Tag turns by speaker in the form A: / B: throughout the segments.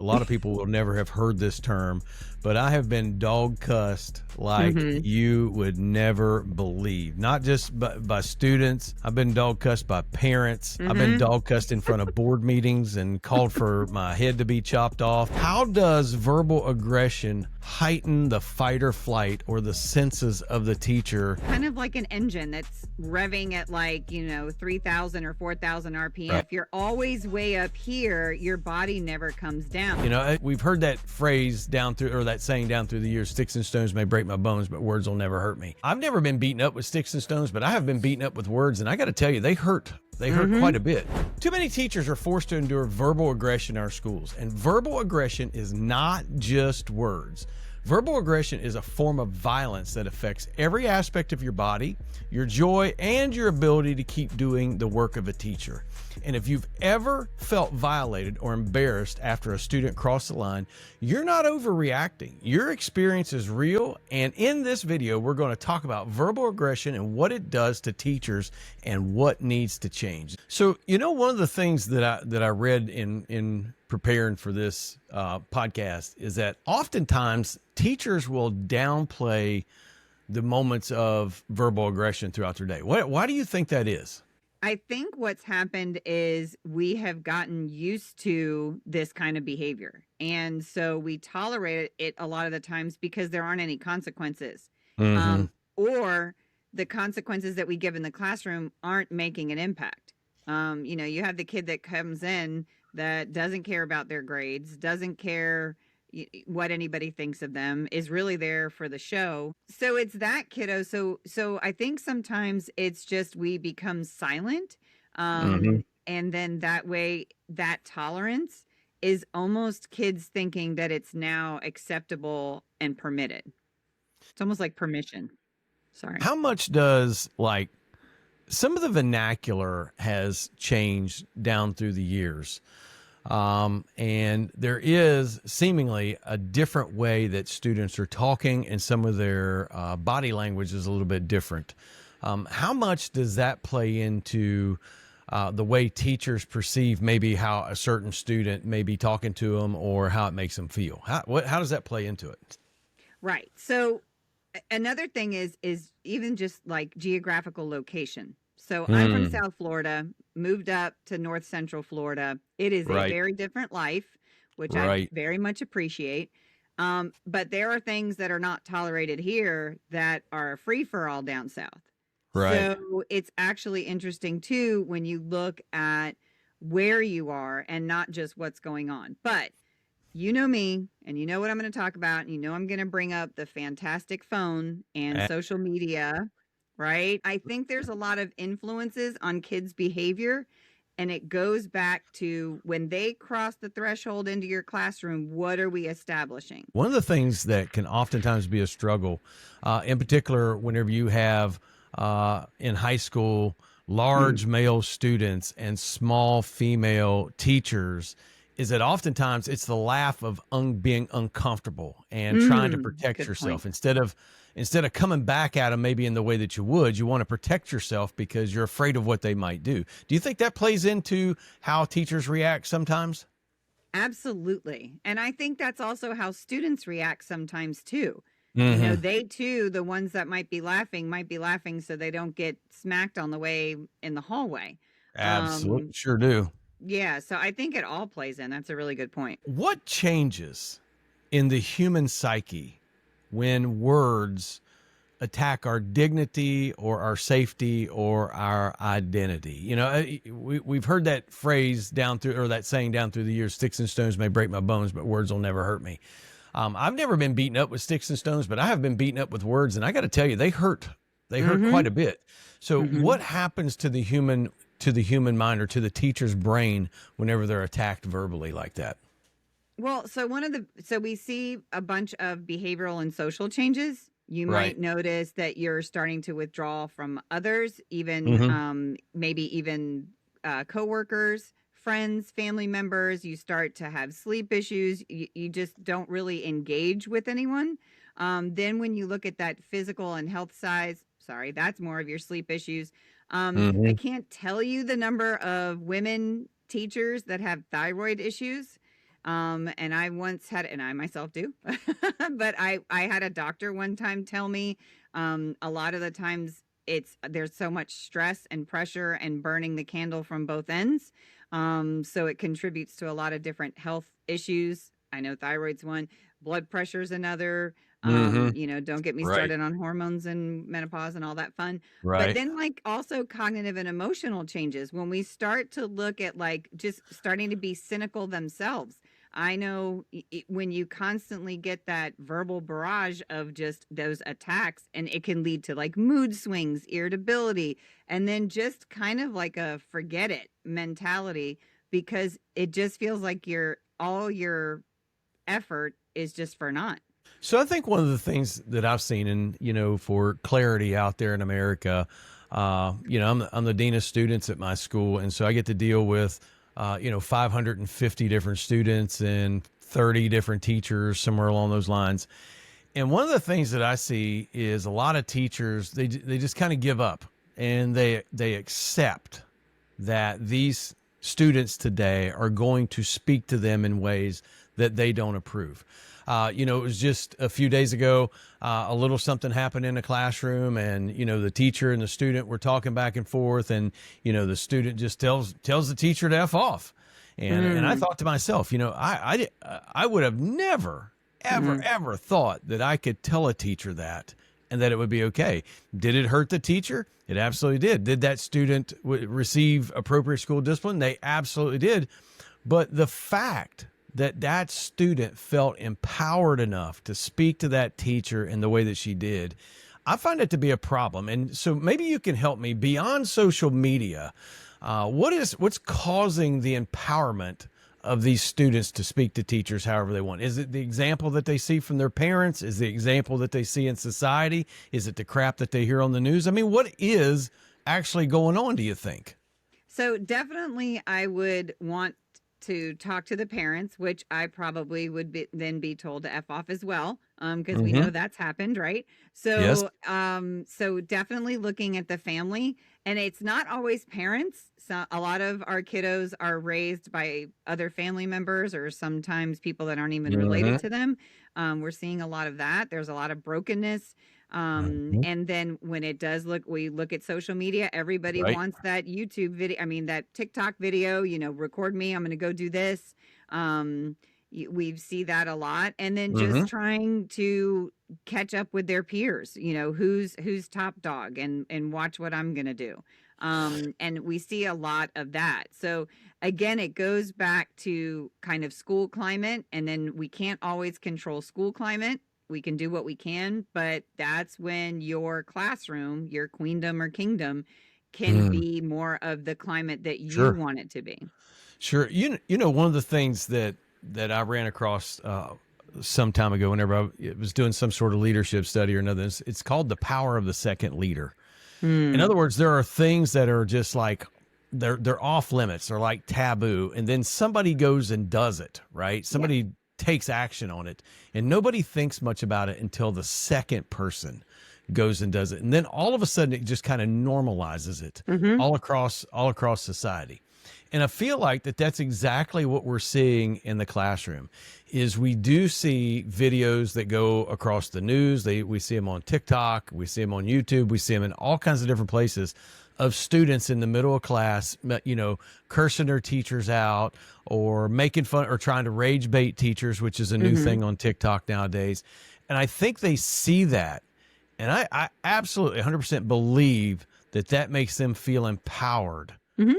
A: A lot of people will never have heard this term, but I have been dog cussed like
B: Mhm.
A: you would never believe. Not just by students. I've been dog cussed by parents. I've been
B: Mhm.
A: dog cussed in front of board meetings and called for my head to be chopped off. How does verbal aggression heighten the fight or flight or the senses of the teacher?
B: Kind of like an engine that's revving at 3,000 or 4,000 RPM.
A: Right.
B: If you're always way up here, your body never comes down.
A: We've heard that phrase that saying down through the years, sticks and stones may break my bones, but words will never hurt me. I've never been beaten up with sticks and stones, but I have been beaten up with words, and I got to tell you, they hurt. They hurt quite a bit. Too many teachers are forced to endure verbal aggression in our schools, and verbal aggression is not just words. Verbal aggression is a form of violence that affects every aspect of your body, your joy, and your ability to keep doing the work of a teacher. And if you've ever felt violated or embarrassed after a student crossed the line, you're not overreacting. Your experience is real. And in this video, we're going to talk about verbal aggression and what it does to teachers and what needs to change. So, one of the things that I read in preparing for this podcast is that oftentimes teachers will downplay the moments of verbal aggression throughout their day. Why do you think that is?
B: I think what's happened is we have gotten used to this kind of behavior. And so we tolerate it a lot of the times because there aren't any consequences.
A: Mm-hmm.
B: Or the consequences that we give in the classroom aren't making an impact. You have the kid that comes in that doesn't care about their grades, doesn't care what anybody thinks of them, is really there for the show. So it's that kiddo. So I think sometimes it's just we become silent. And then that way, that tolerance is almost kids thinking that it's now acceptable and permitted. It's almost like permission. Sorry.
A: How much does some of the vernacular has changed down through the years? And there is seemingly a different way that students are talking, and some of their body language is a little bit different. How much does that play into the way teachers perceive maybe how a certain student may be talking to them or how it makes them feel? How does that play into it?
B: Right. So another thing is even just like geographical location. So I'm from South Florida, moved up to North Central Florida. It is a very different life, which I very much appreciate. But there are things that are not tolerated here that are free for all down south.
A: Right.
B: So it's actually interesting too when you look at where you are and not just what's going on. But you know me, and you know what I'm going to talk about, and you know I'm going to bring up the fantastic phone and social media, right? I think there's a lot of influences on kids' behavior, and it goes back to when they cross the threshold into your classroom, what are we establishing?
A: One of the things that can oftentimes be a struggle, in particular, whenever you have in high school large male students and small female teachers, is that oftentimes it's the laugh of being uncomfortable and trying to protect yourself. Instead of coming back at them maybe in the way that you would, you want to protect yourself because you're afraid of what they might do. Do you think that plays into how teachers react sometimes?
B: Absolutely. And I think that's also how students react sometimes too. They too, the ones that might be laughing so they don't get smacked on the way in the hallway.
A: Absolutely. Sure do.
B: Yeah, so I think it all plays in. That's a really good point.
A: What changes in the human psyche when words attack our dignity or our safety or our identity? We've heard that phrase that saying down through the years, sticks and stones may break my bones, but words will never hurt me. I've never been beaten up with sticks and stones, but I have been beaten up with words, and I got to tell you, they hurt. They hurt quite a bit. So what happens to the human mind or to the teacher's brain whenever they're attacked verbally like that?
B: Well, so we see a bunch of behavioral and social changes. You might notice that you're starting to withdraw from others, even maybe even coworkers, friends, family members. You start to have sleep issues. You just don't really engage with anyone. Then when you look at that physical and health side, that's more of your sleep issues. I can't tell you the number of women teachers that have thyroid issues. And I once had, and I myself do, but I had a doctor one time tell me, a lot of the times there's so much stress and pressure and burning the candle from both ends. So it contributes to a lot of different health issues. I know thyroid's one, blood pressure's another.
A: Mm-hmm.
B: Don't get me
A: Right.
B: started on hormones and menopause and all that fun. But
A: Right.
B: then, like, also cognitive and emotional changes when we start to look at, like, just starting to be cynical themselves. I know when you constantly get that verbal barrage of just those attacks, and it can lead to like mood swings, irritability, and then just kind of like a forget it mentality, because it just feels like all your effort is just for naught.
A: So I think one of the things that I've seen, and for clarity out there in America, I'm the dean of students at my school, and so I get to deal with 550 different students and 30 different teachers, somewhere along those lines. And one of the things that I see is a lot of teachers, they just kind of give up, and they accept that these students today are going to speak to them in ways that they don't approve. It was just a few days ago, a little something happened in a classroom, and the teacher and the student were talking back and forth, and the student just tells the teacher to F off. And I thought to myself, I would have never ever thought that I could tell a teacher that and that it would be okay. Did it hurt the teacher? It absolutely did. Did that student receive appropriate school discipline? They absolutely did. But the fact that that student felt empowered enough to speak to that teacher in the way that she did, I find it to be a problem. And so maybe you can help me beyond social media. What's causing the empowerment of these students to speak to teachers however they want? Is it the example that they see from their parents? Is the example that they see in society? Is it the crap that they hear on the news? I mean, what is actually going on, do you think?
B: So definitely I would want to talk to the parents, which I probably would then be told to F off as well. Because we know that's happened, right?
A: Yes.
B: So definitely looking at the family, and it's not always parents. So a lot of our kiddos are raised by other family members, or sometimes people that aren't even related to them. We're seeing a lot of that. There's a lot of brokenness. And then when it does we look at social media, everybody
A: Right.
B: wants that YouTube video. I mean, that TikTok video, record me, I'm going to go do this. We see that a lot. And then just trying to catch up with their peers, who's top dog, and watch what I'm going to do. And we see a lot of that. So again, it goes back to kind of school climate, and then we can't always control school climate. We can do what we can, but that's when your classroom, your queendom or kingdom, can be more of the climate that you
A: Sure.
B: want it to be.
A: Sure. One of the things that I ran across some time ago, whenever I was doing some sort of leadership study or another, it's called the power of the second leader. In other words, there are things that are just like they're off limits, they're like taboo, and then somebody goes and does it, right? Somebody takes action on it, and nobody thinks much about it until the second person goes and does it, and then all of a sudden it just kind of normalizes it all across society. And I feel like that's exactly what we're seeing in the classroom. Is we do see videos that go across the news. We see them on TikTok, we see them on YouTube, we see them in all kinds of different places, of students in the middle of class, cursing their teachers out, or making fun, or trying to rage bait teachers, which is a new thing on TikTok nowadays. And I think they see that. And I absolutely 100% believe that makes them feel empowered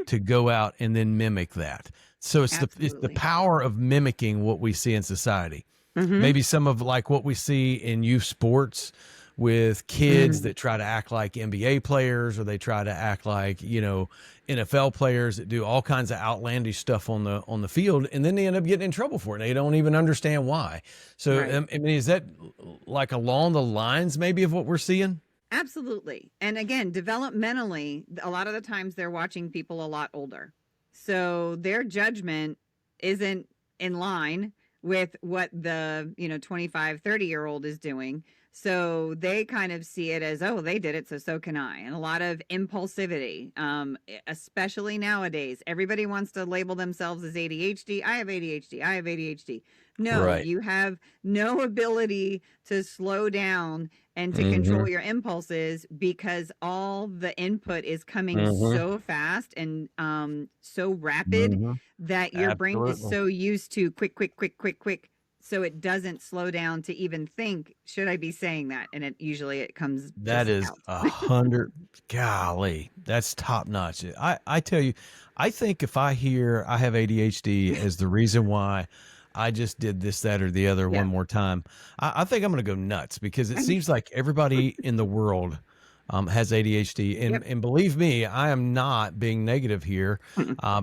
A: to go out and then mimic that. So it's the power of mimicking what we see in society. Maybe some of like what we see in youth sports with kids that try to act like NBA players, or they try to act like, NFL players that do all kinds of outlandish stuff on the field, and then they end up getting in trouble for it. They don't even understand why. So,
B: Right.
A: I mean, is that like along the lines maybe of what we're seeing?
B: Absolutely. And again, developmentally, a lot of the times they're watching people a lot older. So their judgment isn't in line with what the, 25, 30-year-old is doing. So they kind of see it as, oh, they did it, so can I. And a lot of impulsivity, especially nowadays. Everybody wants to label themselves as ADHD. I have ADHD. I have ADHD. No,
A: Right.
B: you have no ability to slow down and to
A: Mm-hmm.
B: control your impulses because all the input is coming
A: Mm-hmm.
B: so fast and so rapid
A: Mm-hmm.
B: that your brain is
A: Absolutely.
B: so used to quick, quick, quick, quick, quick, so it doesn't slow down to even think, should I be saying that? And it comes
A: That
B: just
A: is
B: out.
A: 100. Golly, that's top notch. I tell you, I think if I hear I have ADHD as the reason why I just did this, that, or the other
B: Yeah.
A: one more time, I think I'm going to go nuts because it seems like everybody in the world has ADHD.
B: Yep.
A: And believe me, I am not being negative here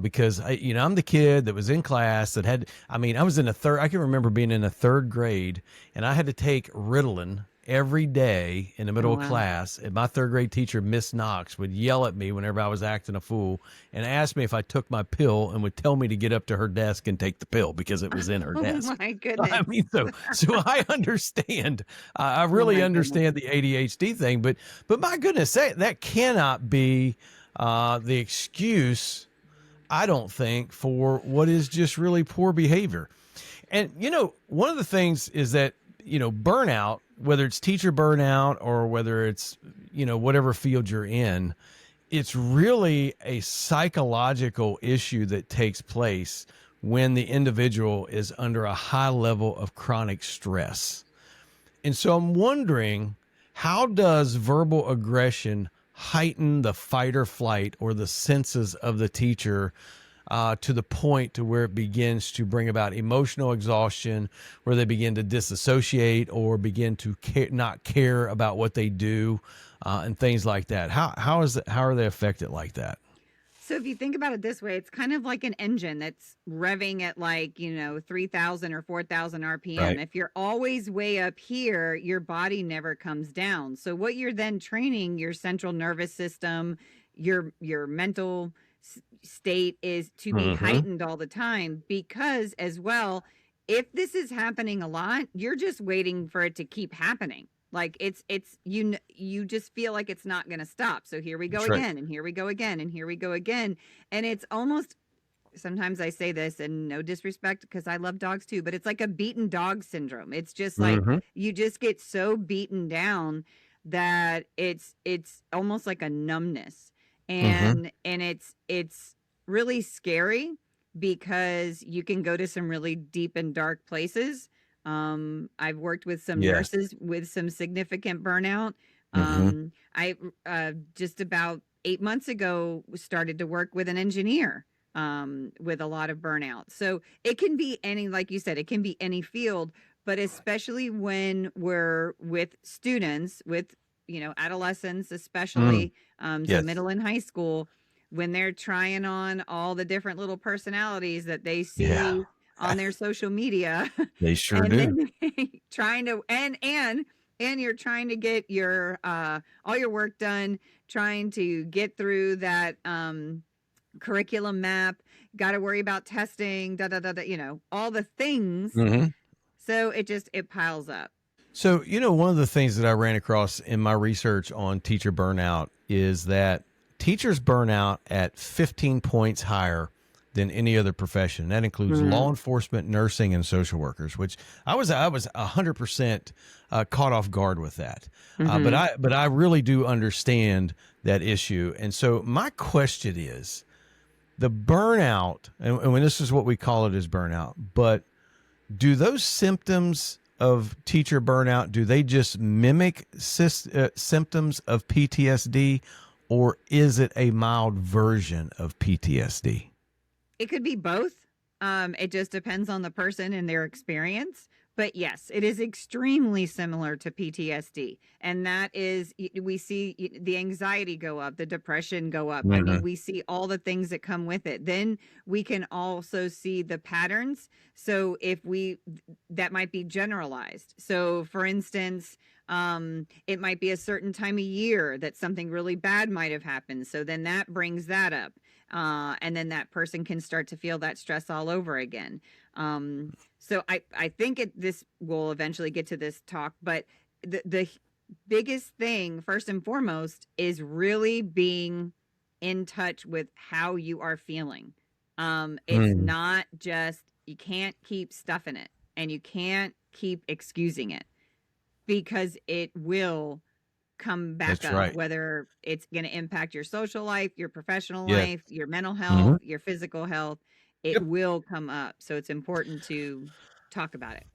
A: because I'm the kid that was in class that had, I mean, I was in I can remember being in a third grade and I had to take Ritalin every day in the middle
B: Oh,
A: of
B: wow.
A: class. And my third grade teacher, Miss Knox, would yell at me whenever I was acting a fool and ask me if I took my pill and would tell me to get up to her desk and take the pill because it was in her
B: Oh,
A: desk.
B: my
A: I
B: goodness.
A: mean, so I understand. I
B: Oh,
A: really
B: my goodness.
A: understand the ADHD thing, but my goodness, that cannot be the excuse. I don't think for what is just really poor behavior. And one of the things is that burnout, whether it's teacher burnout or whether it's whatever field you're in, it's really a psychological issue that takes place when the individual is under a high level of chronic stress. And so I'm wondering, how does verbal aggression heighten the fight or flight or the senses of the teacher to the point to where it begins to bring about emotional exhaustion, where they begin to disassociate or begin to not care about what they do, and things like that? How are they affected like that?
B: So if you think about it this way, it's kind of like an engine that's revving at 3,000 or 4,000 RPM.
A: Right.
B: If you're always way up here, your body never comes down. So what you're then training your central nervous system, your mental state is to be
A: Mm-hmm.
B: heightened all the time, because as well, if this is happening a lot, you're just waiting for it to keep happening. Like you just feel like it's not going to stop. So here we go
A: That's right.
B: again, and here we go again, and here we go again. And it's almost, sometimes I say this, and no disrespect because I love dogs too, but it's like a beaten dog syndrome. It's just like
A: Mm-hmm.
B: you just get so beaten down that it's almost like a numbness.
A: Mm-hmm.
B: And it's really scary because you can go to some really deep and dark places. I've worked with some
A: Yes.
B: nurses with some significant burnout.
A: Mm-hmm.
B: I just about 8 months ago started to work with an engineer with a lot of burnout. So it can be any, like you said, it can be any field, but especially when we're with students, with adolescents,
A: Mm.
B: especially so
A: Yes.
B: middle and high school, when they're trying on all the different little personalities that they
A: Yeah.
B: see on their social media.
A: They sure
B: And
A: do.
B: then trying to and you're trying to get your all your work done, trying to get through that curriculum map, got to worry about testing, da da da da, all the things.
A: Mm-hmm.
B: So it piles up.
A: So, one of the things that I ran across in my research on teacher burnout is that teachers burn out at 15 points higher than any other profession. That includes law
B: Mm.
A: enforcement, nursing, and social workers, which I was 100% caught off guard with that. But
B: Mm-hmm.
A: I really do understand that issue. And so my question is, the burnout, and when this is what we call it, is burnout, but do those symptoms of teacher burnout, do they just mimic symptoms of PTSD, or is it a mild version of PTSD?
B: It could be both. It just depends on the person and their experience. But yes, it is extremely similar to PTSD. And that is, we see the anxiety go up, the depression go up. I
A: Mm-hmm.
B: mean, we see all the things that come with it. Then we can also see the patterns. So that might be generalized. So for instance, it might be a certain time of year that something really bad might have happened. So then that brings that up. And then that person can start to feel that stress all over again. So I think this will eventually get to this talk, but the biggest thing, first and foremost, is really being in touch with how you are feeling. It's
A: Mm,
B: not just, you can't keep stuffing it and you can't keep excusing it, because it will come back
A: that's
B: up,
A: right.
B: whether it's going to impact your social life, your professional
A: Yeah.
B: life, your mental health,
A: Hmm.
B: your physical health. It
A: Yep.
B: will come up. So it's important to talk about it.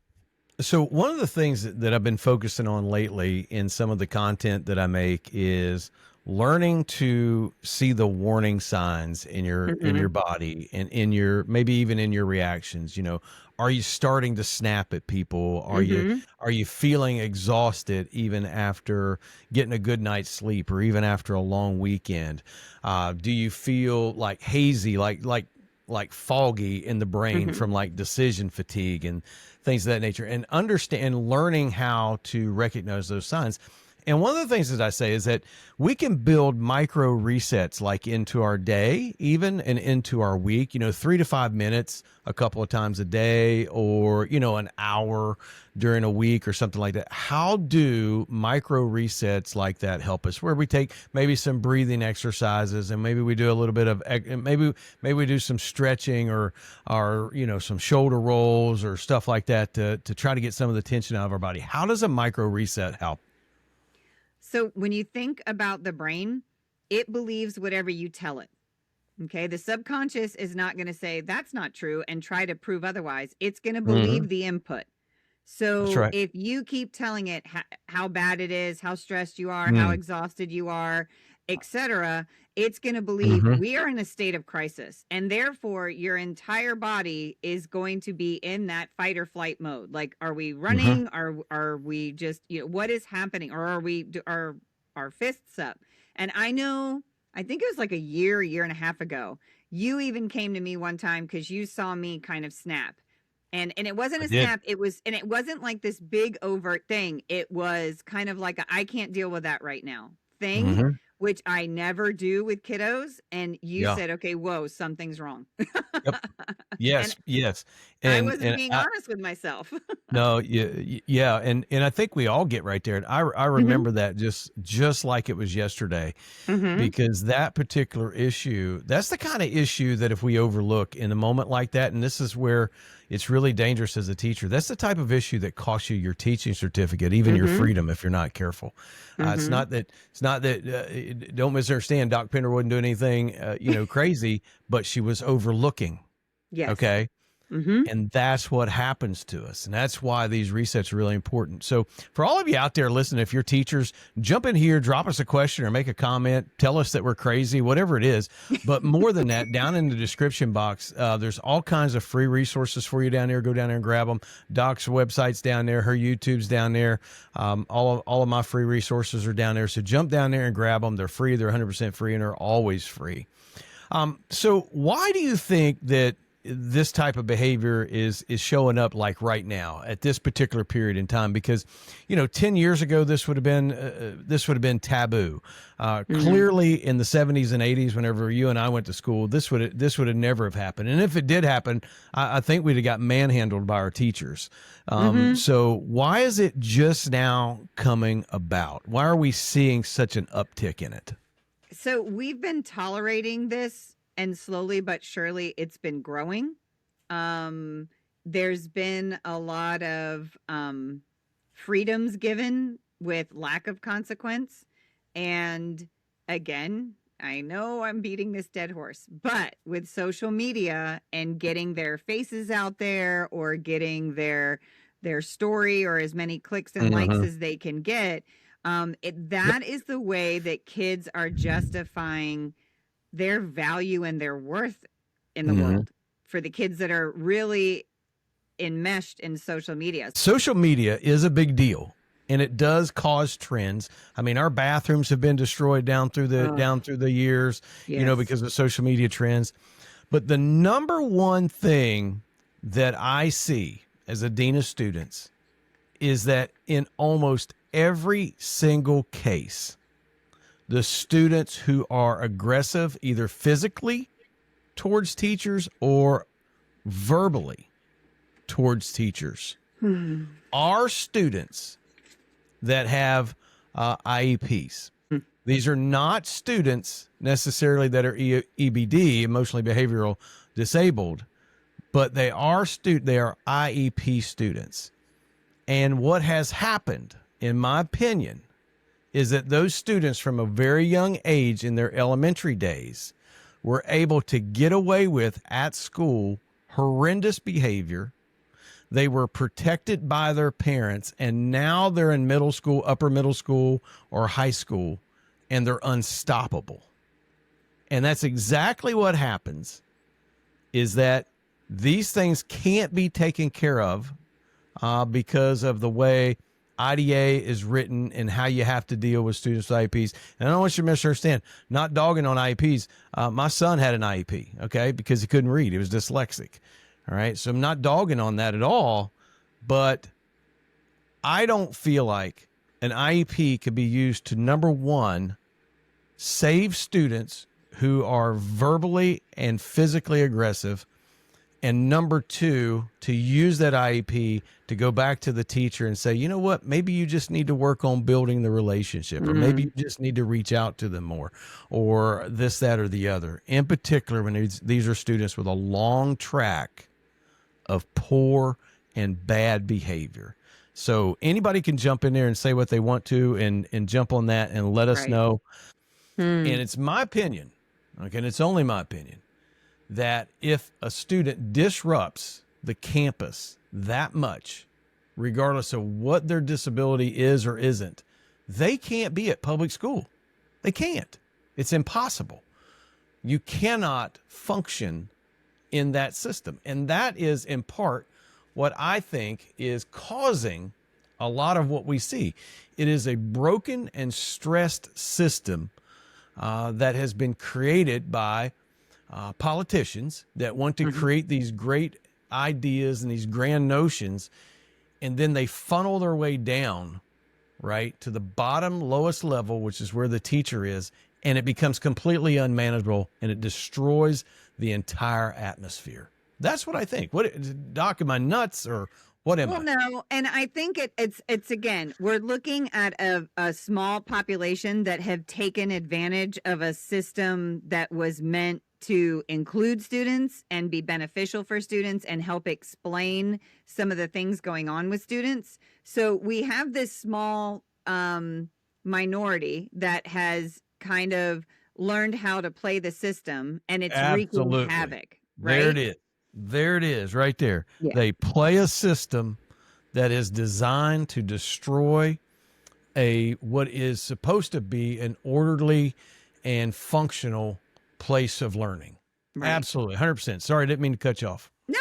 A: So one of the things that I've been focusing on lately in some of the content that I make is learning to see the warning signs in your
B: Hmm.
A: body and in your, maybe even in your reactions. You know, are you starting to snap at people?
B: Hmm.
A: Are you feeling exhausted even after getting a good night's sleep or even after a long weekend? Do you feel like hazy, like foggy in the brain
B: Hmm.
A: from like decision fatigue and things of that nature, and understand learning how to recognize those signs. And one of the things that I say is that we can build micro resets like into our day, even and into our week, 3 to 5 minutes a couple of times a day, or, an hour during a week or something like that. How do micro resets like that help us? Where we take maybe some breathing exercises and maybe we do a little bit of, maybe we do some stretching or, some shoulder rolls or stuff like that to try to get some of the tension out of our body. How does a micro reset help?
B: So when you think about the brain, it believes whatever you tell it. Okay. The subconscious is not going to say that's not true and try to prove otherwise. It's going to
A: Hmm.
B: believe the input.
A: That's
B: So
A: right.
B: if you keep telling it how bad it is, how stressed you are, how
A: Mm.
B: exhausted you are, etc., it's going to believe
A: Hmm.
B: we are in a state of crisis, and therefore your entire body is going to be in that fight or flight mode. Like, are we
A: Hmm.
B: running? Are we just, what is happening? Or are we are our fists up? And I know, I think it was like a year and a half ago, you even came to me one time because you saw me kind of snap, and it wasn't
A: I
B: a
A: did.
B: snap. It was, and it wasn't like this big overt thing. It was kind of like I can't deal with that right now thing,
A: Hmm.
B: which I never do with kiddos. And you
A: Yeah.
B: said, okay, whoa, something's wrong.
A: Yep.
B: And
A: Yes. Yes.
B: I
A: And
B: wasn't being honest with myself.
A: no, yeah, and I think we all get right there. And I
B: Hmm.
A: remember that just like it was yesterday,
B: Hmm.
A: because that particular issue, that's the kind of issue that if we overlook in a moment like that, and this is where it's really dangerous as a teacher, that's the type of issue that costs you your teaching certificate, even your
B: Hmm.
A: freedom if you're not careful.
B: Hmm.
A: It's not that don't misunderstand. Doc Pinder wouldn't do anything, crazy, but she was overlooking.
B: Yes.
A: Okay.
B: Hmm.
A: And that's what happens to us. And that's why these resets are really important. So, for all of you out there listening, if you're teachers, jump in here, drop us a question or make a comment, tell us that we're crazy, whatever it is. But more than that, down in the description box, there's all kinds of free resources for you down there. Go down there and grab them. Doc's website's down there, her YouTube's down there. All of my free resources are down there. So, jump down there and grab them. They're free, they're 100% free, and they're always free. So why do you think that this type of behavior is showing up like right now at this particular period in time? Because 10 years ago this would have been taboo.
B: Hmm.
A: Clearly in the 70s and 80s, whenever you and I went to school, this would have never have happened. And if it did happen, I think we'd have got manhandled by our teachers.
B: Hmm.
A: So why is it just now coming about? Why are we seeing such an uptick in it?
B: So we've been tolerating this, and slowly but surely it's been growing. Um, there's been a lot of freedoms given with lack of consequence. And again, I know I'm beating this dead horse, but with social media and getting their faces out there, or getting their story, or as many clicks and likes
A: Hmm.
B: as they can get, that is the way that kids are justifying their value and their worth in the
A: Yep.
B: world, for the kids that are really enmeshed in social media.
A: Social media is a big deal, and it does cause trends. I mean, our bathrooms have been destroyed
B: Oh,
A: down through the years,
B: yes.
A: because of social media trends. But the number one thing that I see as a dean of students is that in almost every single case, the students who are aggressive, either physically towards teachers or verbally towards teachers,
B: Hmm.
A: are students that have IEPs. These are not students necessarily that are EBD, emotionally behavioral disabled, but they are IEP students. And what has happened, in my opinion, is that those students from a very young age in their elementary days were able to get away with at school horrendous behavior. They were protected by their parents, and now they're in middle school, upper middle school, or high school, and they're unstoppable. And that's exactly what happens, is that these things can't be taken care of because of the way IDA is written and how you have to deal with students with IEPs. And I don't want you to misunderstand, not dogging on IEPs. My son had an IEP, okay, because he couldn't read. He was dyslexic. All right. So I'm not dogging on that at all, but I don't feel like an IEP could be used to, number one, save students who are verbally and physically aggressive, and number two, to use that IEP to go back to the teacher and say, you know what, maybe you just need to work on building the relationship, or maybe you just need to reach out to them more, or this, that, or the other. In particular, when these are students with a long track of poor and bad behavior. So anybody can jump in there and say what they want to and jump on that and let us know. And it's my opinion, okay, and it's only my opinion, that if a student disrupts the campus that much, regardless of what their disability is or isn't, they can't be at public school. They can't. It's impossible. You cannot function in that system. And that is in part what I think is causing a lot of what we see. It is a broken and stressed system that has been created by politicians that want to create these great ideas and these grand notions, and then they funnel their way down, right, to the bottom, lowest level, which is where the teacher is, and it becomes completely unmanageable, and it destroys the entire atmosphere. That's what I think. What, Doc, am I nuts, or what am I?
B: Well, no, and I think it's again, we're looking at a small population that have taken advantage of a system that was meant to include students and be beneficial for students and help explain some of the things going on with students. So we have this small minority that has kind of learned how to play the system, and it's wreaking havoc. Right?
A: There it is. There it is, right there.
B: Yeah.
A: They play a system that is designed to destroy what is supposed to be an orderly and functional place of learning. Right. Absolutely, 100%. Sorry, I didn't mean to cut you off.
B: No.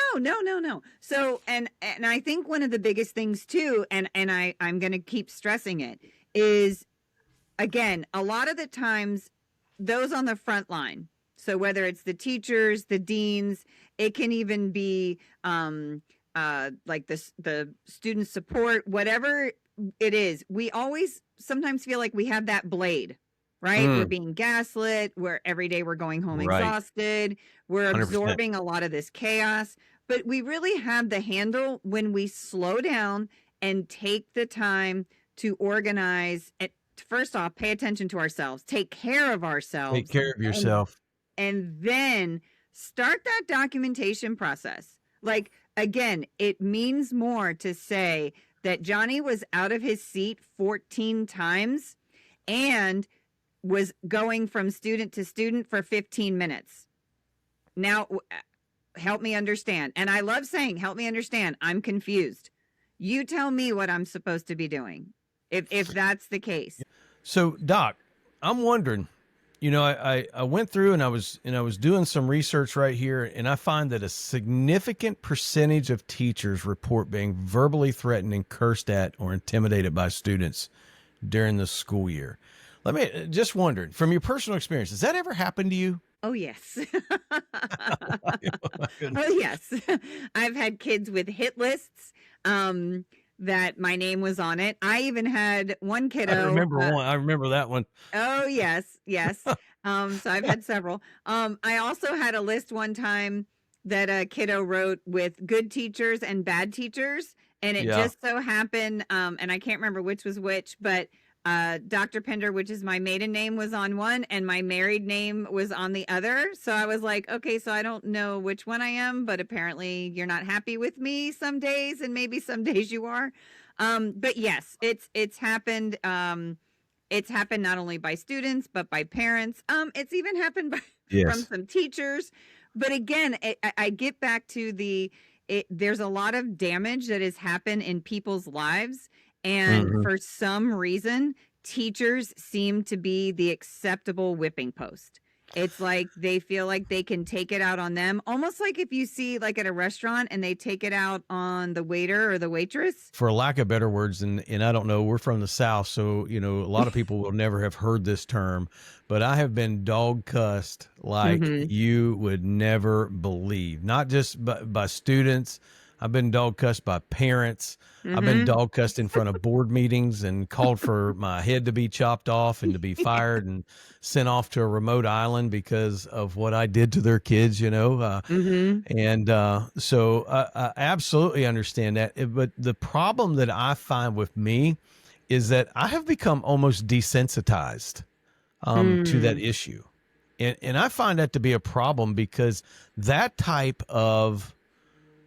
B: So, and I think one of the biggest things too, and I'm going to keep stressing it, is, again, a lot of the times those on the front line, so whether it's the teachers, the deans, it can even be like the student support, whatever it is, we always sometimes feel like we have that blade, right? We're being gaslit. Every day we're going home exhausted. We're absorbing 100%. A lot of this chaos. But we really have the handle when we slow down and take the time to organize. First off, pay attention to ourselves. Take care of ourselves.
A: Take care of yourself.
B: And then start that documentation process. Like, again, it means more to say that Johnny was out of his seat 14 times and was going from student to student for 15 minutes. Now, help me understand. And I love saying, help me understand. I'm confused. You tell me what I'm supposed to be doing, if that's the case.
A: So, Doc, I'm wondering, you know, I went through and I was doing some research right here, and I find that a significant percentage of teachers report being verbally threatened and cursed at or intimidated by students during the school year. Let me just wonder, from your personal experience, has that ever happened to you?
B: Oh, yes. Oh, yes. I've had kids with hit lists that my name was on it. I even had one kiddo.
A: I remember one. I remember that one.
B: Oh, yes. So I've had several. I also had a list one time that a kiddo wrote with good teachers and bad teachers. And it
A: Yeah.
B: just so happened, and I can't remember which was which, but Dr. Pinder, which is my maiden name, was on one and my married name was on the other. So I was like, okay, so I don't know which one I am, but apparently you're not happy with me some days and maybe some days you are. But yes, it's happened. It's happened not only by students, but by parents. It's even happened from
A: Yes.
B: some teachers. But again, I get back to there's a lot of damage that has happened in people's lives. And
A: Hmm.
B: for some reason, teachers seem to be the acceptable whipping post. It's like they feel like they can take it out on them, almost like if you see like at a restaurant and they take it out on the waiter or the waitress.
A: For lack of better words, and I don't know, we're from the South, so a lot of people will never have heard this term, but I have been dog cussed like
B: Mm-hmm.
A: you would never believe. Not just by students. I've been dog cussed by parents. I've been
B: Mm-hmm.
A: dog cussed in front of board meetings and called for my head to be chopped off and to be fired and sent off to a remote island because of what I did to their kids.
B: Mm-hmm.
A: And so I absolutely understand that. But the problem that I find with me is that I have become almost desensitized to that
B: Mm.
A: issue. And I find that to be a problem because that type of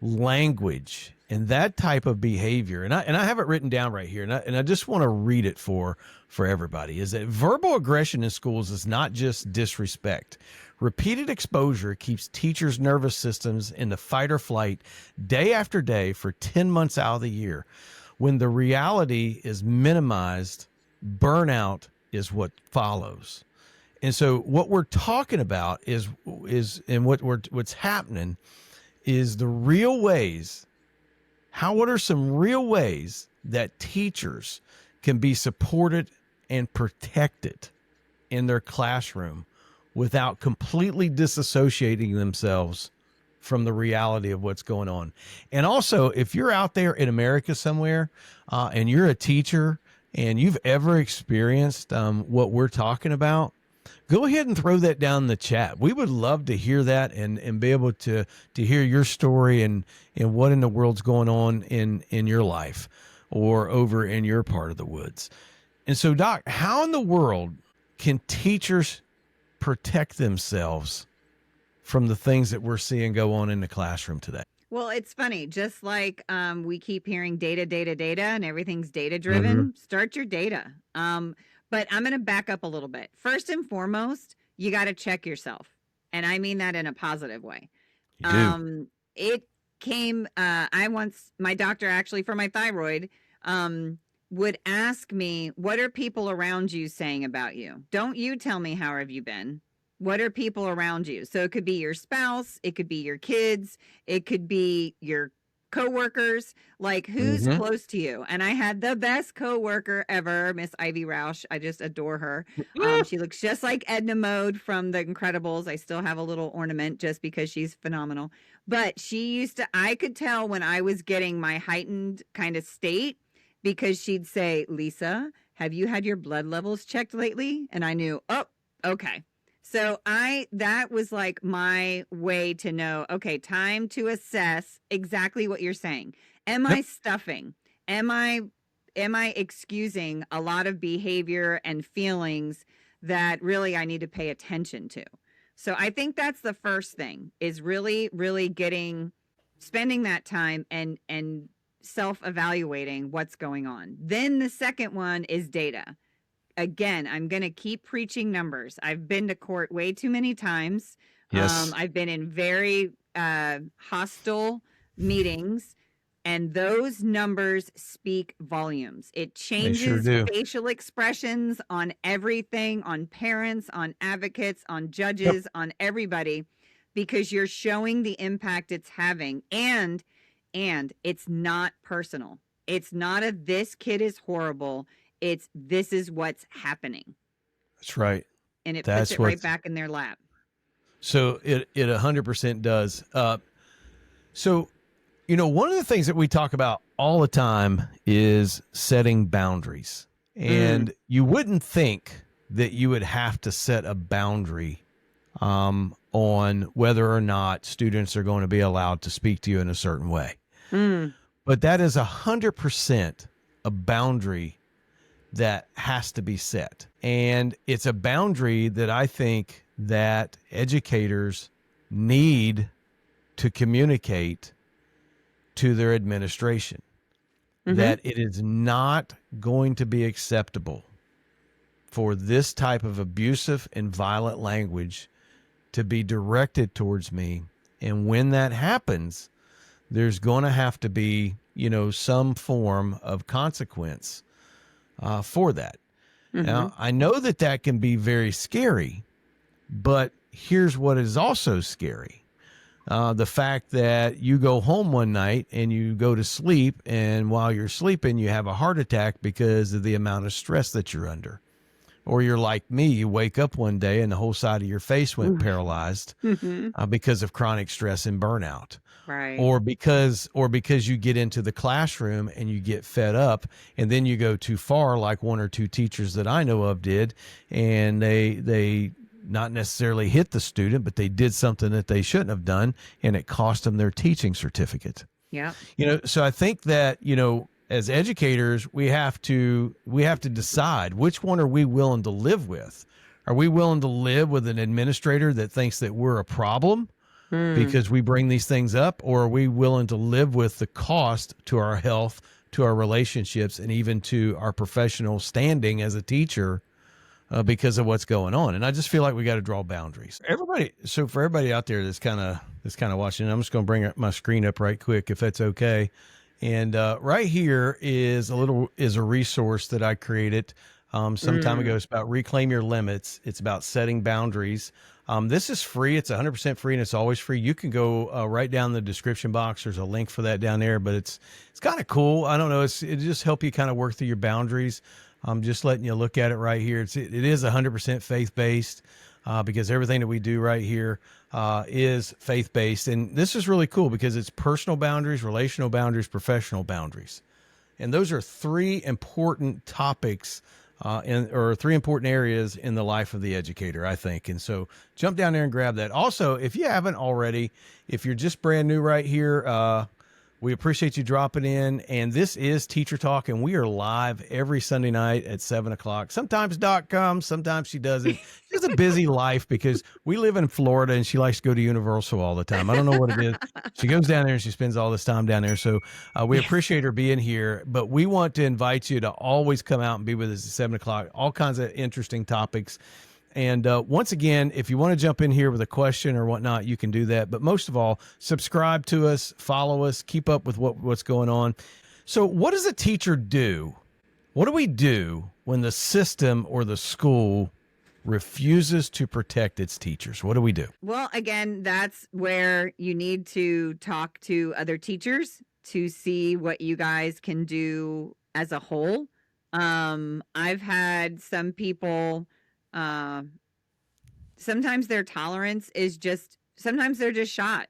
A: language and that type of behavior, and I have it written down right here, and I just want to read it for everybody, is that verbal aggression in schools is not just disrespect. Repeated exposure keeps teachers' nervous systems in the fight or flight day after day for 10 months out of the year. When the reality is minimized, burnout is what follows. And so what we're talking about is and what's happening is the real ways. What are some real ways that teachers can be supported and protected in their classroom without completely disassociating themselves from the reality of what's going on? And also, if you're out there in America somewhere and you're a teacher and you've ever experienced what we're talking about, go ahead and throw that down in the chat. We would love to hear that and be able to hear your story and what in the world's going on in your life or over in your part of the woods. And so, Doc, how in the world can teachers protect themselves from the things that we're seeing go on in the classroom today?
B: Well, it's funny. Just like we keep hearing data, data, data, and everything's data
A: Mm-hmm.
B: driven. Start your data. But I'm going to back up a little bit. First and foremost, you got to check yourself, and I mean that in a positive way.
A: You do.
B: It came. My doctor actually for my thyroid would ask me, "What are people around you saying about you? Don't you tell me how have you been." What are people around you? So it could be your spouse, it could be your kids, it could be your coworkers, like who's
A: Mm-hmm.
B: close to you. And I had the best coworker ever, Miss Ivy Roush. I just adore her. She looks just like Edna Mode from The Incredibles. I still have a little ornament just because she's phenomenal. But I could tell when I was getting my heightened kind of state because she'd say, "Lisa, have you had your blood levels checked lately?" And I knew, oh, okay. So that was like my way to know, okay, time to assess exactly what you're saying. Am
A: Yep.
B: I stuffing? Am I excusing a lot of behavior and feelings that really I need to pay attention to? So I think that's the first thing is really, really spending that time and self-evaluating what's going on. Then the second one is data. Again, I'm going to keep preaching numbers. I've been to court way too many times.
A: Yes.
B: I've been in very hostile meetings, and those numbers speak volumes. It
A: They sure
B: changes
A: do.
B: facial expressions on everything, on parents, on advocates, on
A: Yep.
B: judges, on everybody, because you're showing the impact it's having. And it's not personal. It's not this kid is horrible. It's this is what's happening.
A: That's right.
B: And it puts
A: That's
B: it right
A: what's
B: back in their lap.
A: so it 100% does. So, one of the things that we talk about all the time is setting boundaries. And you wouldn't think that you would have to set a boundary on whether or not students are going to be allowed to speak to you in a certain way.
B: Mm.
A: But that is 100% a boundary that has to be set. And it's a boundary that I think that educators need to communicate to their administration, that it is not going to be acceptable for this type of abusive and violent language to be directed towards me. And when that happens, there's going to have to be, some form of consequence for that. Now, I know that that can be very scary, but here's what is also scary. The fact that you go home one night and you go to sleep, and while you're sleeping, you have a heart attack because of the amount of stress that you're under. Or you're like me, you wake up one day and the whole side of your face went paralyzed because of chronic stress and burnout.
B: Right.
A: Or because you get into the classroom and you get fed up, and then you go too far, like one or two teachers that I know of did, and they not necessarily hit the student, but they did something that they shouldn't have done, and it cost them their teaching certificate.
B: Yeah.
A: So I think that, as educators, we have to decide which one are we willing to live with. Are we willing to live with an administrator that thinks that we're a problem because we bring these things up, or are we willing to live with the cost to our health, to our relationships, and even to our professional standing as a teacher because of what's going on? And I just feel like we got to draw boundaries. So for everybody out there that's kind of watching, I'm just going to bring my screen up right quick, if that's okay. And right here is a resource that I created some time ago. It's about reclaim your limits. It's about setting boundaries. This is free. It's 100% free, and it's always free. You can go right down the description box. There's a link for that down there, but it's kind of cool. I don't know. It just help you kind of work through your boundaries. I'm just letting you look at it right here. It is 100% faith-based because everything that we do right here is faith-based. And this is really cool because it's personal boundaries, relational boundaries, professional boundaries. And those are three important topics or three important areas in the life of the educator, I think. And so jump down there and grab that. Also, if you haven't already, if you're just brand new right here, we appreciate you dropping in. And this is Teacher Talk, and we are live every Sunday night at 7:00. Sometimes Doc comes, sometimes she doesn't. She has a busy life because we live in Florida, and she likes to go to Universal all the time. I don't know what it is. She goes down there, and she spends all this time down there. So we appreciate her being here. But we want to invite you to always come out and be with us at 7:00. All kinds of interesting topics. And once again, if you want to jump in here with a question or whatnot, you can do that. But most of all, subscribe to us, follow us, keep up with what's going on. So what does a teacher do? What do we do when the system or the school refuses to protect its teachers? What do we do?
B: Well, again, that's where you need to talk to other teachers to see what you guys can do as a whole. I've had some people... sometimes their tolerance is sometimes they're just shot.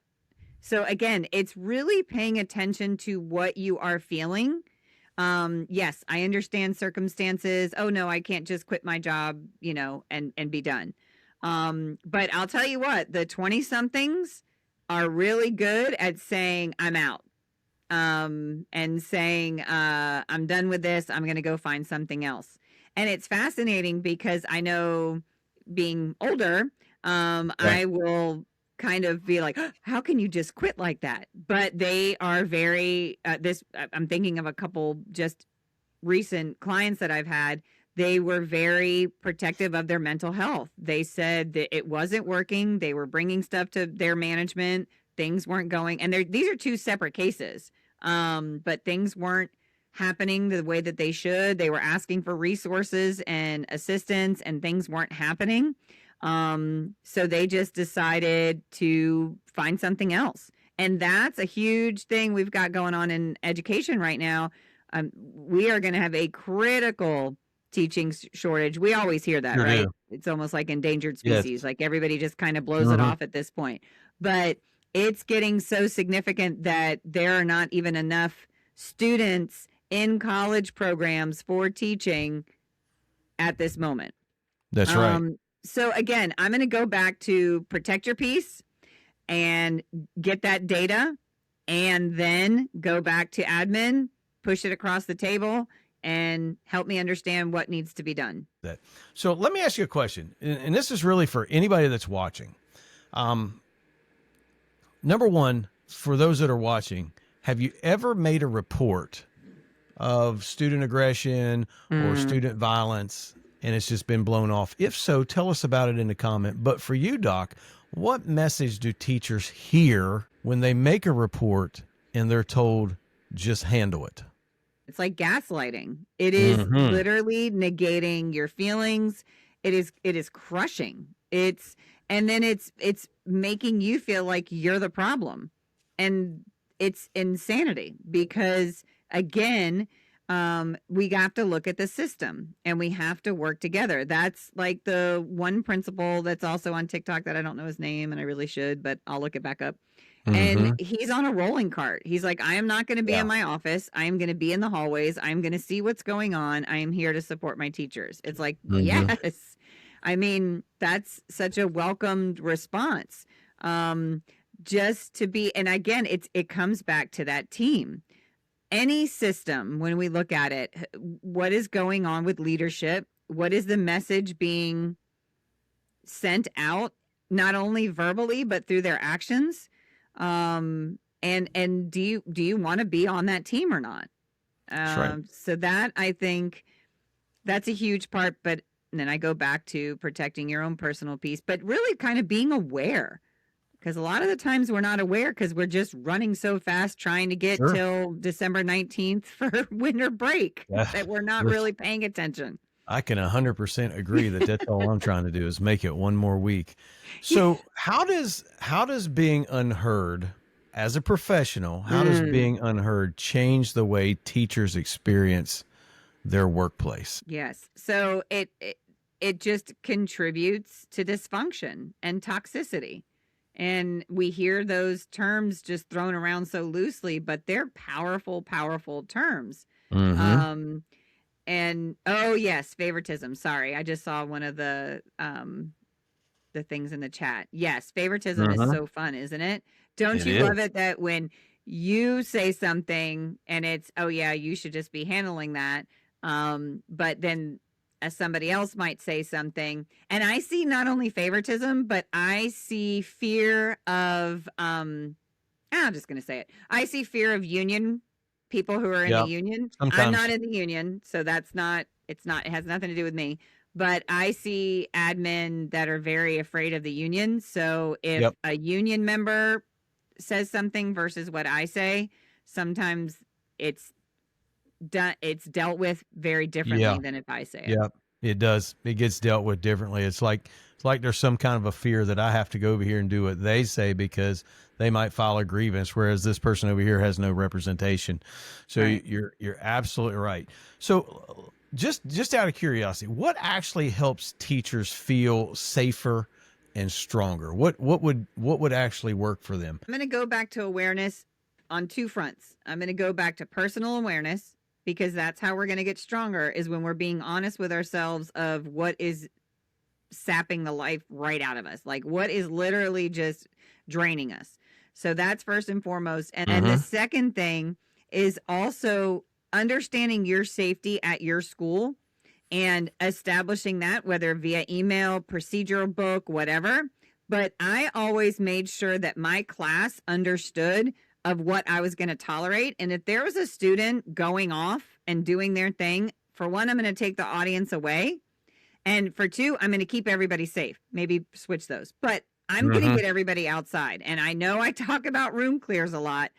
B: So again, it's really paying attention to what you are feeling. Yes, I understand circumstances. Oh no, I can't just quit my job, and be done. But I'll tell you what, the 20 somethings are really good at saying I'm out. And saying, I'm done with this. I'm going to go find something else. And it's fascinating because I know, being older, I will kind of be like, how can you just quit like that? But they are very, I'm thinking of a couple just recent clients that I've had. They were very protective of their mental health. They said that it wasn't working. They were bringing stuff to their management. Things weren't going. And these are two separate cases. But things weren't happening the way that they should. They were asking for resources and assistance, and things weren't happening. So they just decided to find something else. And that's a huge thing we've got going on in education right now. We are going to have a critical teaching shortage. We always hear that, right? Yeah. It's almost like endangered species. Yes. Like everybody just kind of blows it off at this point. But it's getting so significant that there are not even enough students in college programs for teaching at this moment.
A: That's right.
B: So again, I'm going to go back to protect your peace and get that data and then go back to admin, push it across the table, and help me understand what needs to be done.
A: So let me ask you a question, and this is really for anybody that's watching. Number one, for those that are watching, have you ever made a report of student aggression or student violence and it's just been blown off? If so, tell us about it in the comment. But for you, Doc, what message do teachers hear when they make a report and they're told, just handle it?
B: It's like gaslighting. It is literally negating your feelings. It is crushing. It's making you feel like you're the problem. And it's insanity because, again, we have to look at the system and we have to work together. That's like the one principal that's also on TikTok that I don't know his name and I really should, but I'll look it back up. And he's on a rolling cart. He's like, I am not going to be in my office. I am going to be in the hallways. I'm going to see what's going on. I am here to support my teachers. It's like, yes. I mean, that's such a welcomed response. Just to be, and again, it comes back to that team. Any system, when we look at it, what is going on with leadership? What is the message being sent out, not only verbally, but through their actions? And do you want to be on that team or not?
A: Right.
B: So that, I think that's a huge part, but then I go back to protecting your own personal peace, but really kind of being aware, because a lot of the times we're not aware because we're just running so fast trying to get till December 19th for winter break that we're not really paying attention.
A: I can 100% agree that that's all I'm trying to do is make it one more week. So how does being unheard as a professional, how does being unheard change the way teachers experience their workplace?
B: Yes. So it just contributes to dysfunction and toxicity. And we hear those terms just thrown around so loosely, but they're powerful, powerful terms. And oh yes, favoritism. Sorry, I just saw one of the things in the chat. Yes, favoritism is so fun, isn't it? Don't you love it that when you say something and it's, oh yeah, you should just be handling that, but then somebody else might say something, and I see not only favoritism, but I see fear of I'm just gonna say it. I see fear of union. People who are in the union. Sometimes. I'm not in the union, so it has nothing to do with me. But I see admin that are very afraid of the union. So if a union member says something versus what I say, sometimes it's dealt with very differently than if I say it.
A: Yeah, it does. It gets dealt with differently. It's like there's some kind of a fear that I have to go over here and do what they say because they might file a grievance, whereas this person over here has no representation. So you're absolutely right. So just out of curiosity, what actually helps teachers feel safer and stronger? What would actually work for them?
B: I'm going to go back to awareness on two fronts. I'm going to go back to personal awareness, because that's how we're going to get stronger, is when we're being honest with ourselves of what is sapping the life right out of us. Like what is literally just draining us. So that's first and foremost. And then the second thing is also understanding your safety at your school and establishing that, whether via email, procedural book, whatever. But I always made sure that my class understood of what I was going to tolerate. And if there was a student going off and doing their thing, for one, I'm going to take the audience away. And for two, I'm going to keep everybody safe. Maybe switch those. But I'm going to get everybody outside. And I know I talk about room clears a lot.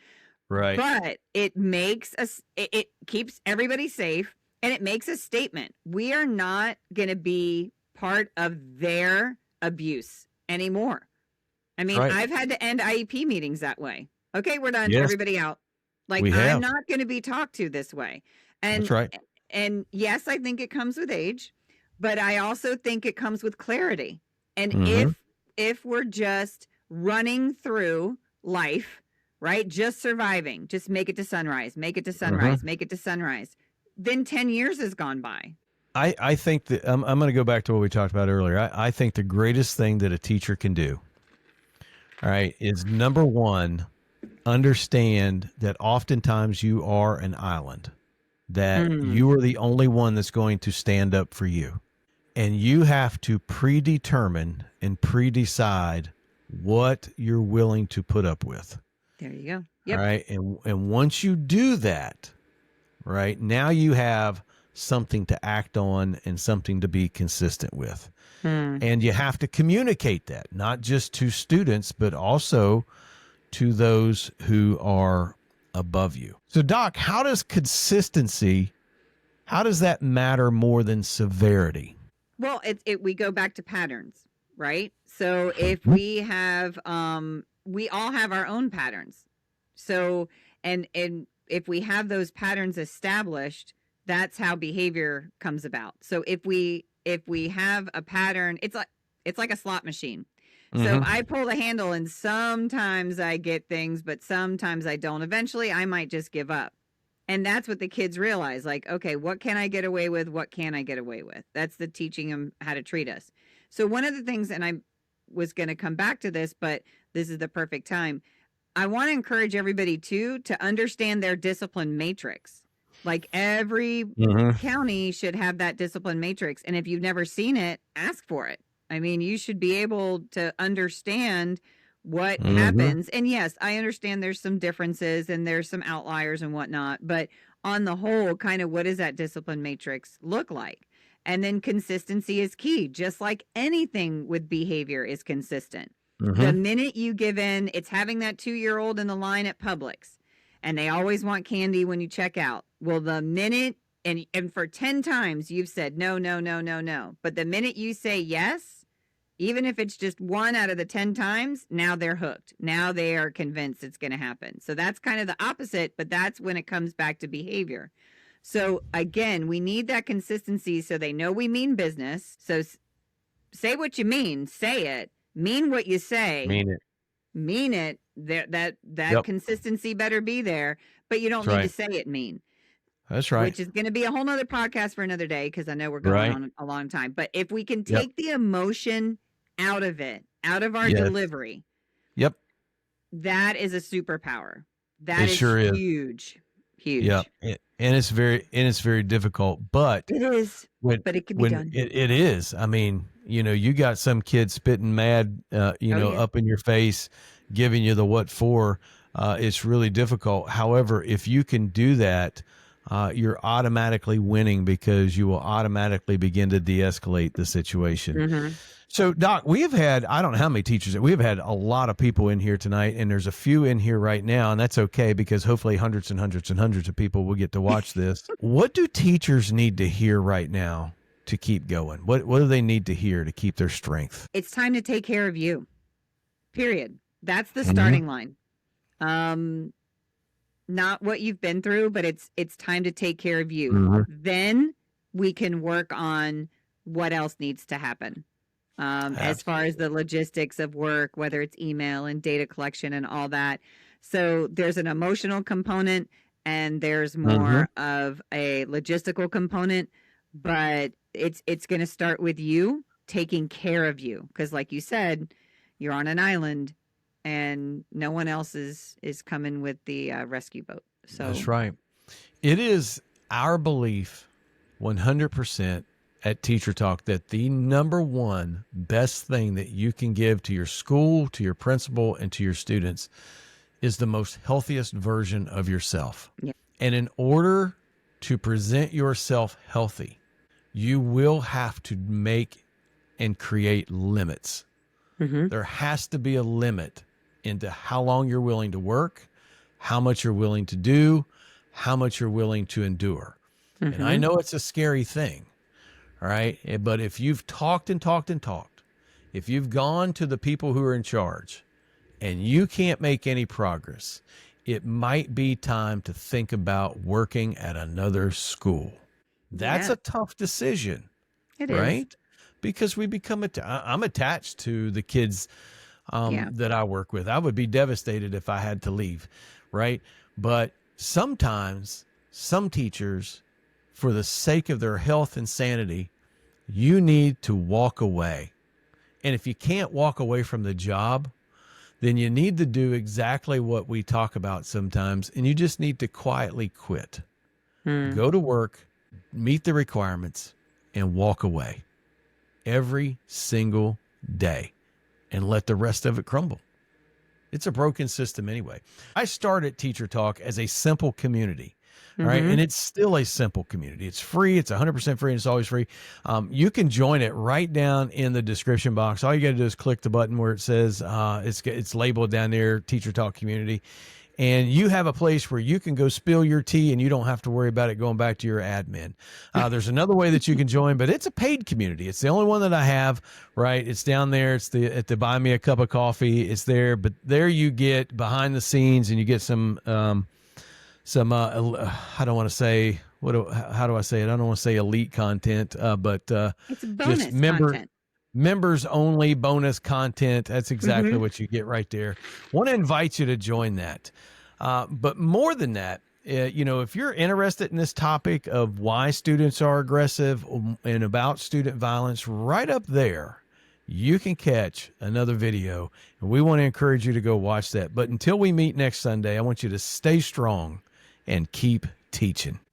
A: Right.
B: But it makes us, it keeps everybody safe. And it makes a statement. We are not going to be part of their abuse anymore. I mean, I've had to end IEP meetings that way. Okay, we're done. Everybody out. Like, I'm not going to be talked to this way. And,
A: that's right.
B: And yes, I think it comes with age, but I also think it comes with clarity. And if we're just running through life, right, just surviving, just make it to sunrise, make it to sunrise, make it to sunrise, then 10 years has gone by.
A: I think that I'm going to go back to what we talked about earlier. I think the greatest thing that a teacher can do, all right, is number one, understand that oftentimes you are an island, that
B: Mm.
A: you are the only one that's going to stand up for you. And you have to predetermine and predecide what you're willing to put up with.
B: There you go.
A: All
B: Yep.
A: right. And once you do that, right, now you have something to act on and something to be consistent with. And you have to communicate that, not just to students, but also to those who are above you. So, Doc, how does consistency, how does that matter more than severity?
B: Well, we go back to patterns, right? So if we have, we all have our own patterns. So, and if we have those patterns established, that's how behavior comes about. So if we have a pattern, it's like a slot machine. So I pull the handle and sometimes I get things, but sometimes I don't. Eventually I might just give up. And that's what the kids realize. Like, okay, what can I get away with? What can I get away with? That's the teaching them how to treat us. So one of the things, and I was going to come back to this, but this is the perfect time. I want to encourage everybody to understand their discipline matrix. Like every county should have that discipline matrix. And if you've never seen it, ask for it. I mean, you should be able to understand what happens. And yes, I understand there's some differences and there's some outliers and whatnot, but on the whole, kind of what does that discipline matrix look like? And then consistency is key, just like anything with behavior is consistent. The minute you give in, it's having that 2-year-old in the line at Publix and they always want candy when you check out. Well, the minute, and for 10 times you've said no, no, no, no, no. But the minute you say yes, even if it's just 1 out of the 10 times, now they're hooked. Now they are convinced it's going to happen. So that's kind of the opposite, but that's when it comes back to behavior. So again, we need that consistency so they know we mean business. So say what you mean, say it, mean what you say. Mean it. That consistency better be there, but you don't need to say it mean.
A: That's right.
B: Which is going to be a whole nother podcast for another day because I know we're going on a long time. But if we can take the emotion out of it, out of our delivery, that is a superpower. That is huge.
A: Yeah, and it's very difficult, but
B: it is. But it can be done.
A: It is. I mean, you got some kids spitting mad, up in your face, giving you the what for. It's really difficult. However, if you can do that, you're automatically winning because you will automatically begin to de-escalate the situation. So, Doc, we have had, I don't know how many teachers, we have had a lot of people in here tonight, and there's a few in here right now, and that's okay because hopefully hundreds and hundreds and hundreds of people will get to watch this. What do teachers need to hear right now to keep going? What do they need to hear to keep their strength?
B: It's time to take care of you, period. That's the starting line. Not what you've been through, but it's time to take care of you. Then we can work on what else needs to happen. As far as the logistics of work, whether it's email and data collection and all that. So there's an emotional component and there's more of a logistical component, but it's going to start with you taking care of you. Because like you said, you're on an island and no one else is coming with the rescue boat. So
A: that's right. It is our belief 100% at Teacher Talk that the number one best thing that you can give to your school, to your principal, and to your students is the most healthiest version of yourself. Yeah. And in order to present yourself healthy, you will have to make and create limits. There has to be a limit into how long you're willing to work, how much you're willing to do, how much you're willing to endure. And I know it's a scary thing. All right. But if you've talked and talked and talked, if you've gone to the people who are in charge and you can't make any progress, it might be time to think about working at another school. That's a tough decision. It right? Is. Because we become, I'm attached to the kids that I work with. I would be devastated if I had to leave. Right. But sometimes some teachers, for the sake of their health and sanity, you need to walk away. And if you can't walk away from the job, then you need to do exactly what we talk about sometimes, and you just need to quietly quit. Go to work, meet the requirements, and walk away every single day and let the rest of it crumble. It's a broken system anyway. I started Teacher Talk as a simple community. All right. And it's still a simple community. It's free. It's 100% free. And it's always free. You can join it right down in the description box. All you got to do is click the button where it says it's labeled down there, Teacher Talk Community. And you have a place where you can go spill your tea and you don't have to worry about it going back to your admin. There's another way that you can join, but it's a paid community. It's the only one that I have, right? It's down there. It's at the Buy Me a Cup of Coffee. It's there, but there you get behind the scenes and you get some I don't want to say, how do I say it? I don't want to say elite content, but
B: it's bonus
A: just
B: content.
A: Members only bonus content. That's exactly what you get right there. Want to invite you to join that. But more than that, if you're interested in this topic of why students are aggressive and about student violence, right up there, you can catch another video. And we want to encourage you to go watch that. But until we meet next Sunday, I want you to stay strong and keep teaching.